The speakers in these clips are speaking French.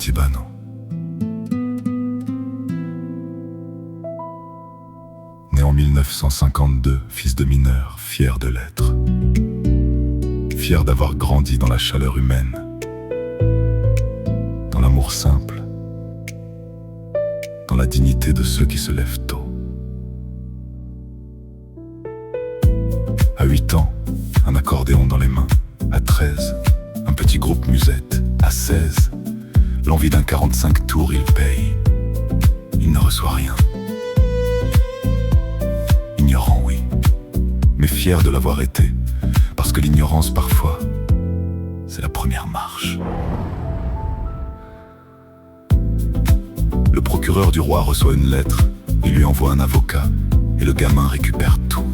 Artibano. Né en 1952, fils de mineur, fier de l'être. Fier d'avoir grandi dans la chaleur humaine, dans l'amour simple, dans la dignité de ceux qui se lèvent tôt. À 8 ans, un accordéon dans les mains. À 13, un petit groupe musette. À 16, l'envie d'un 45 tours, il paye. Il ne reçoit rien. Ignorant, oui, mais fier de l'avoir été, parce que l'ignorance, parfois, c'est la première marche. Le procureur du roi reçoit une lettre, il lui envoie un avocat, et le gamin récupère tout.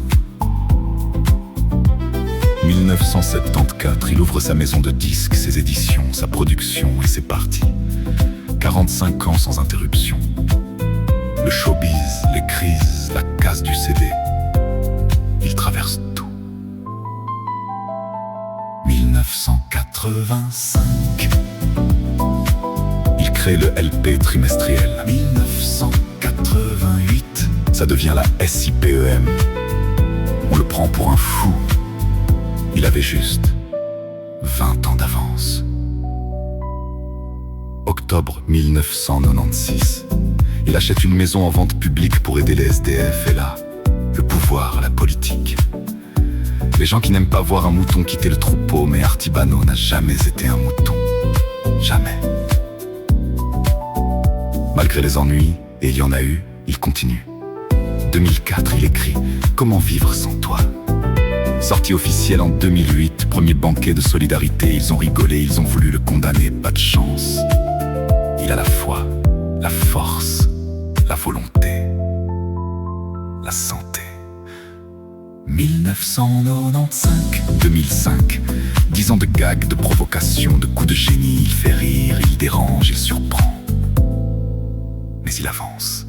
1974, il ouvre sa maison de disques, ses éditions, sa production, et c'est parti. 45 ans sans interruption. Le showbiz, les crises, la casse du CD. Il traverse tout. 1985. Il crée le LP trimestriel. 1988. Ça devient la SIPEM. On le prend pour un fou. Il avait juste 20 ans d'avance. Octobre 1996. Il achète une maison en vente publique pour aider les SDF, et là, le pouvoir, la politique. Les gens qui n'aiment pas voir un mouton quitter le troupeau, mais Artibano n'a jamais été un mouton. Jamais. Malgré les ennuis, et il y en a eu, il continue. 2004, il écrit « Comment vivre sans toi ?» Sortie officielle en 2008, premier banquet de solidarité, ils ont rigolé, ils ont voulu le condamner, pas de chance. Il a la foi, la force, la volonté, la santé. 1995-2005, 10 ans de gags, de provocations, de coups de génie, il fait rire, il dérange, il surprend. Mais il avance.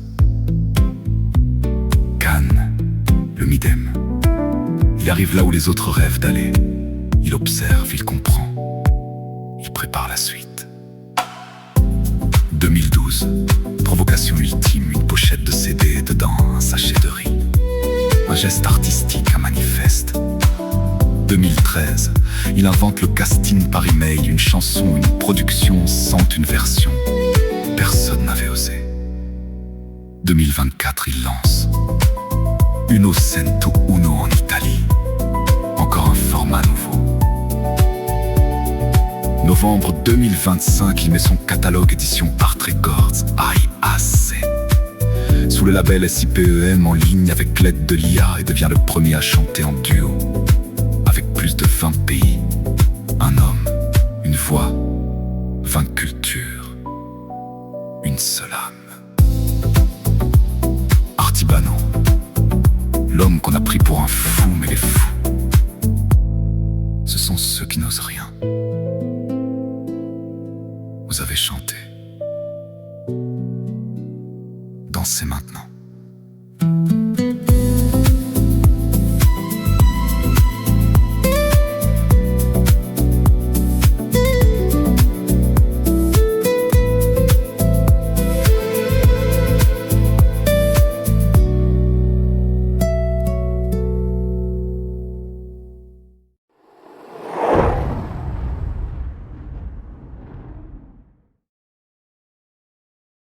Cannes, le Midem. Il arrive là où les autres rêvent d'aller. Il observe, il comprend. Il prépare la suite. 2012, provocation ultime, une pochette de CD, dedans un sachet de riz. Un geste artistique, un manifeste. 2013, il invente le casting par email, une chanson, une production sans une version. Personne n'avait osé. 2024, il lance Uno Cento Uno en Italie. Encore un format nouveau. Novembre 2025, il met son catalogue édition Art Records, IAC. Sous le label SIPEM, en ligne avec l'aide de l'IA, et devient le premier à chanter en duo. Avec plus de 20 pays. Un homme, une voix, 20 cultures, une seule âme. Artibano, l'homme qu'on a pris pour un fou, mais les fous, ce sont ceux qui n'osent rien. Vous avez chanté. Dansez maintenant.